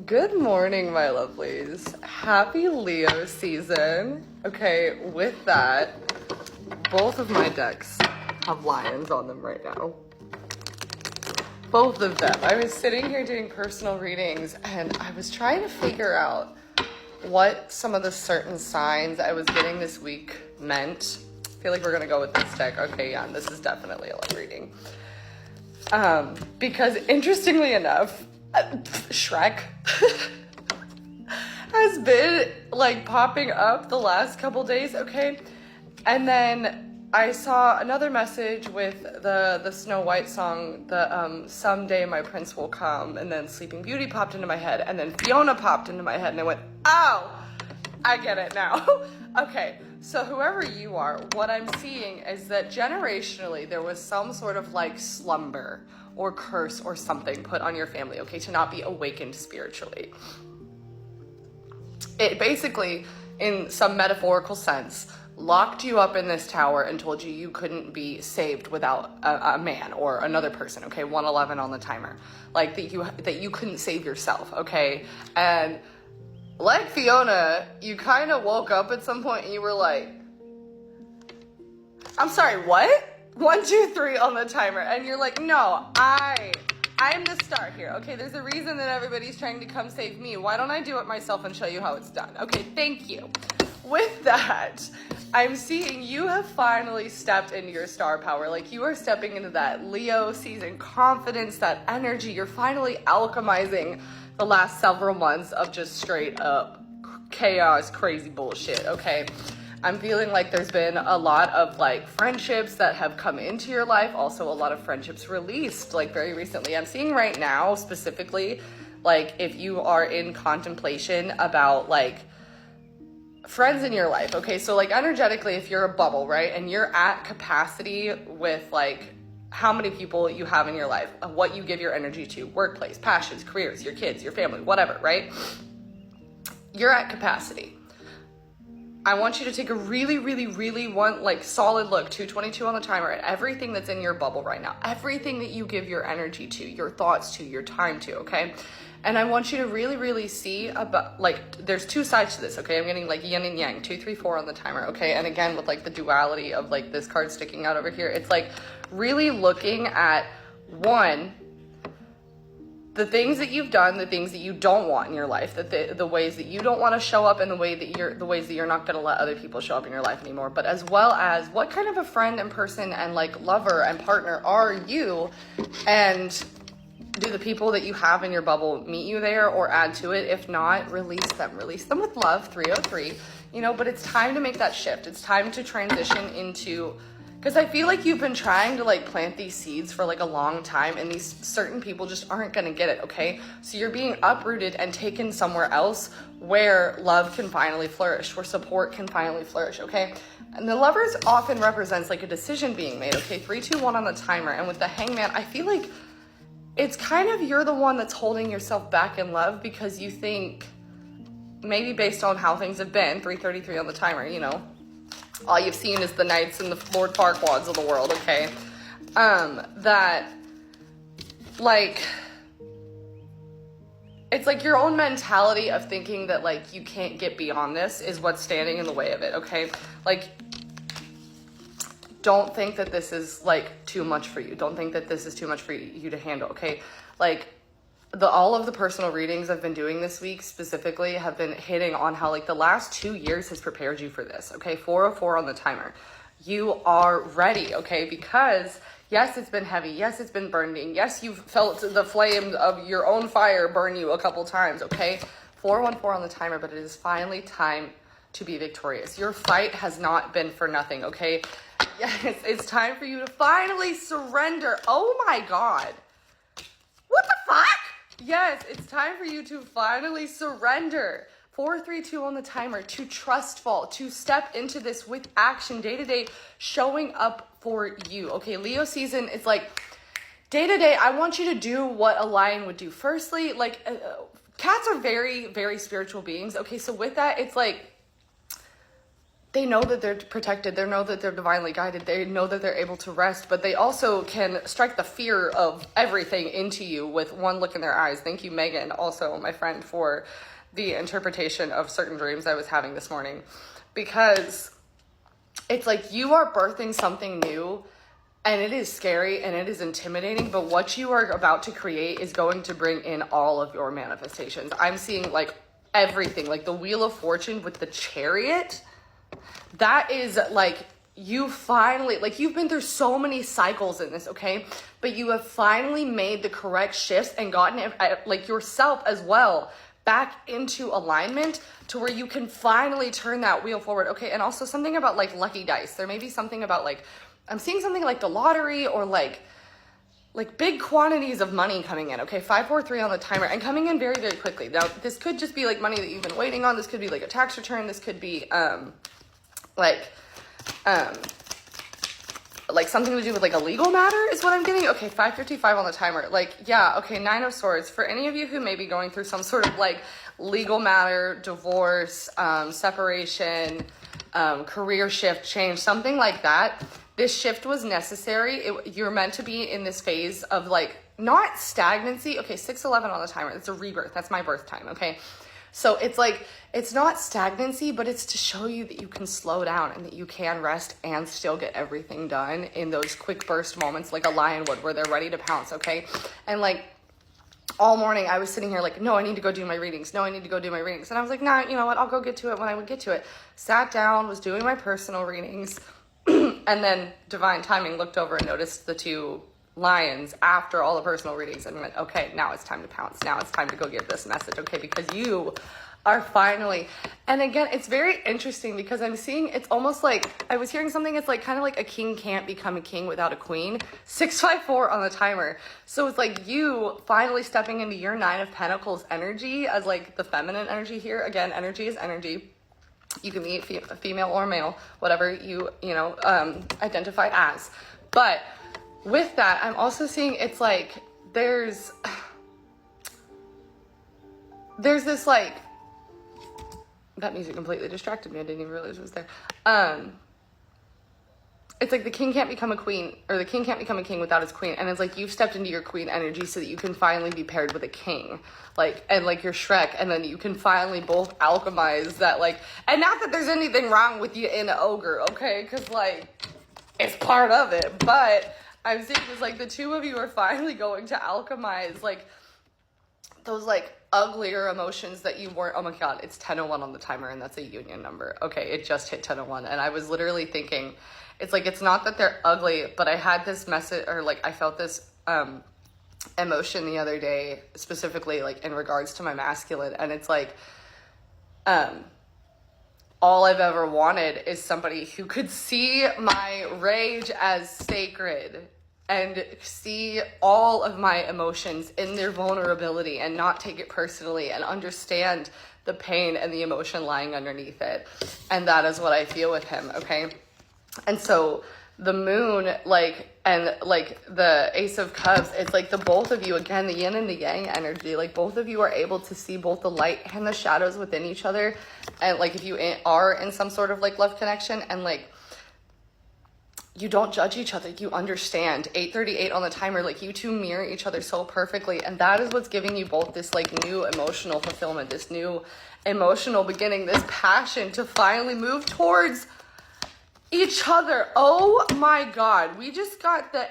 Good morning, my lovelies. Happy Leo season. Okay, with that, both of my decks have lions on them right now. Both of them. I was sitting here doing personal readings and I was trying to figure out what some of the certain signs I was getting this week meant. I feel like we're gonna go with this deck. Okay, yeah, this is definitely a love reading. Because interestingly enough, Shrek has been like popping up the last couple days, okay? And then I saw another message with the Snow White song, the Someday My Prince Will Come, and then Sleeping Beauty popped into my head, and then Fiona popped into my head, and I went, oh, I get it now. Okay, so whoever you are, what I'm seeing is that generationally there was some sort of like slumber or curse or something put on your family, okay, to not be awakened spiritually. It basically, in some metaphorical sense, locked you up in this tower and told you you couldn't be saved without a man or another person, okay, 111 on the timer, like that you couldn't save yourself, okay? And like Fiona, you kind of woke up at some point and you were like, I'm sorry, what? 1, 2, 3 on the timer. And you're like, no, I'm the star here. Okay, there's a reason that everybody's trying to come save me. Why don't I do it myself and show you how it's done? Okay, thank you. With that, I'm seeing you have finally stepped into your star power. Like you are stepping into that Leo season confidence, that energy. You're finally alchemizing the last several months of just straight up chaos, crazy bullshit, okay? I'm feeling like there's been a lot of like friendships that have come into your life. Also a lot of friendships released like very recently. I'm seeing right now specifically, like if you are in contemplation about like friends in your life. Okay, so like energetically, if you're a bubble, right? And you're at capacity with like how many people you have in your life, what you give your energy to, workplace, passions, careers, your kids, your family, whatever, right? You're at capacity. I want you to take a really solid look, 222 on the timer, at everything that's in your bubble right now, everything that you give your energy to, your thoughts to, your time to, okay? And I want you to really see about, like, there's two sides to this, okay? I'm getting like yin and yang, 2, 3, 4 on the timer, okay? And again, with like the duality of like this card sticking out over here, it's like really looking at, one, the things that you've done, the things that you don't want in your life, that the ways that you don't want to show up, and the ways that you're not going to let other people show up in your life anymore, but as well as what kind of a friend and person and like lover and partner are you, and do the people that you have in your bubble meet you there or add to it? If not, release them with love, 303, you know. But it's time to make that shift. It's time to transition into, because I feel like you've been trying to like plant these seeds for like a long time, and these certain people just aren't going to get it, okay? So you're being uprooted and taken somewhere else where love can finally flourish, where support can finally flourish, okay? And the Lovers often represents like a decision being made, okay? 3, 2, 1 on the timer. And with the Hangman, I feel like it's kind of you're the one that's holding yourself back in love because you think, maybe based on how things have been, 333 on the timer, you know, all you've seen is the Knights and the Lord Farquaads of the world, okay? That, like, it's like your own mentality of thinking that, like, you can't get beyond this is what's standing in the way of it, okay? Like, don't think that this is, like, too much for you. Don't think that this is too much for you to handle, okay? Like, all of the personal readings I've been doing this week specifically have been hitting on how like the last 2 years has prepared you for this, okay? 404 on the timer. You are ready, okay? Because yes, it's been heavy. Yes, it's been burning. Yes, you've felt the flames of your own fire burn you a couple times, okay? 414 on the timer, but it is finally time to be victorious. Your fight has not been for nothing, okay? Yes, it's time for you to finally surrender. Oh my God. What the fuck? Yes, it's time for you to finally surrender. 432 on the timer, to trust fall, to step into this with action, day to day, showing up for you. Okay, Leo season is like day to day. I want you to do what a lion would do. Firstly, like cats are very, very spiritual beings. Okay, so with that, it's like they know that they're protected. They know that they're divinely guided. They know that they're able to rest, but they also can strike the fear of everything into you with one look in their eyes. Thank you, Megan, also my friend, for the interpretation of certain dreams I was having this morning, because it's like you are birthing something new, and it is scary and it is intimidating, but what you are about to create is going to bring in all of your manifestations. I'm seeing like everything, like the Wheel of Fortune with the Chariot. That is like, you finally, like, you've been through so many cycles in this, okay? But you have finally made the correct shifts and gotten it, like, yourself as well back into alignment to where you can finally turn that wheel forward, okay? And also something about like lucky dice. There may be something about like, I'm seeing something like the lottery or like big quantities of money coming in, okay? 543 on the timer and coming in very, very quickly. Now, this could just be like money that you've been waiting on. This could be like a tax return. This could be like something to do with like a legal matter is what I'm getting. Okay, 555 on the timer. Like, yeah, okay, 9 of Swords. For any of you who may be going through some sort of like legal matter, divorce, separation, career shift, change, something like that, this shift was necessary. You're meant to be in this phase of like, not stagnancy. Okay, 611 on the timer. It's a rebirth. That's my birth time, okay? So it's like, it's not stagnancy, but it's to show you that you can slow down and that you can rest and still get everything done in those quick burst moments, like a lion would, where they're ready to pounce, okay? And like, all morning I was sitting here like, no, I need to go do my readings. No, I need to go do my readings. And I was like, nah, you know what? I'll go get to it when I would get to it. Sat down, was doing my personal readings. And then divine timing looked over and noticed the 2 lions after all the personal readings and went, okay, now it's time to pounce. Now it's time to go give this message, okay? Because you are finally, and again, it's very interesting because I'm seeing, it's almost like, I was hearing something, it's like kind of like a king can't become a king without a queen. 654 on the timer. So it's like you finally stepping into your 9 of Pentacles energy as like the feminine energy here. Again, energy is energy. You can be female or male, whatever you identify as. But with that, I'm also seeing it's like there's this like, that music completely distracted me. I didn't even realize it was there. It's like the king can't become a queen, or the king can't become a king without his queen. And it's like you've stepped into your queen energy so that you can finally be paired with a king. Like, and like your Shrek, and then you can finally both alchemize that, like, and not that there's anything wrong with you in an ogre, okay? Because like, it's part of it. But I'm saying it's like the 2 of you are finally going to alchemize like those like uglier emotions that you weren't. Oh my God, it's 10:01 on the timer, and that's a union number. Okay, it just hit 10:01, and I was literally thinking, it's like, it's not that they're ugly, but I had this message, or like I felt this emotion the other day, specifically like in regards to my masculine, and it's like, all I've ever wanted is somebody who could see my rage as sacred and see all of my emotions in their vulnerability and not take it personally and understand the pain and the emotion lying underneath it. And that is what I feel with him, okay? And so the moon, like, and like the Ace of Cups, it's like the both of you, again, the yin and the yang energy, like both of you are able to see both the light and the shadows within each other. And like if you are in some sort of like love connection, and like you don't judge each other, you understand. 8:38 on the timer, like you two mirror each other so perfectly. And that is what's giving you both this like new emotional fulfillment, this new emotional beginning, this passion to finally move towards each other. Oh my God, we just got the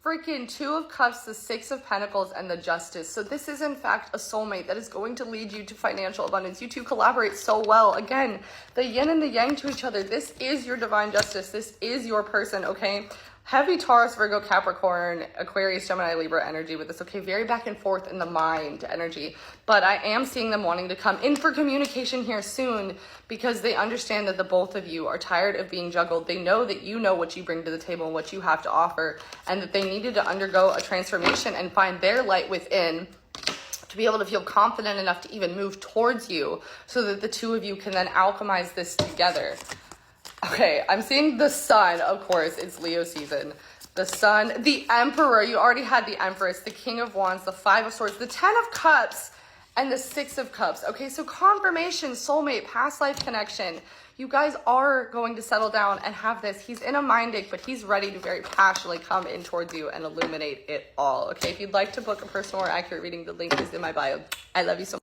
freaking 2 of Cups, the 6 of Pentacles, and the Justice. So this is in fact a soulmate that is going to lead you to financial abundance. You two collaborate so well. Again, the yin and the yang to each other. This is your divine justice. This is your person, okay? Heavy Taurus, Virgo, Capricorn, Aquarius, Gemini, Libra energy with this, okay? Very back and forth in the mind energy. But I am seeing them wanting to come in for communication here soon because they understand that the both of you are tired of being juggled. They know that you know what you bring to the table and what you have to offer, and that they needed to undergo a transformation and find their light within to be able to feel confident enough to even move towards you so that the 2 of you can then alchemize this together. Okay, I'm seeing the Sun, of course, it's Leo season. The Sun, the Emperor, you already had the Empress, the King of Wands, the 5 of Swords, the 10 of Cups, and the Six of Cups. Okay, so confirmation, soulmate, past life connection. You guys are going to settle down and have this. He's in a mind ache, but he's ready to very passionately come in towards you and illuminate it all. Okay, if you'd like to book a personal or accurate reading, the link is in my bio. I love you so much.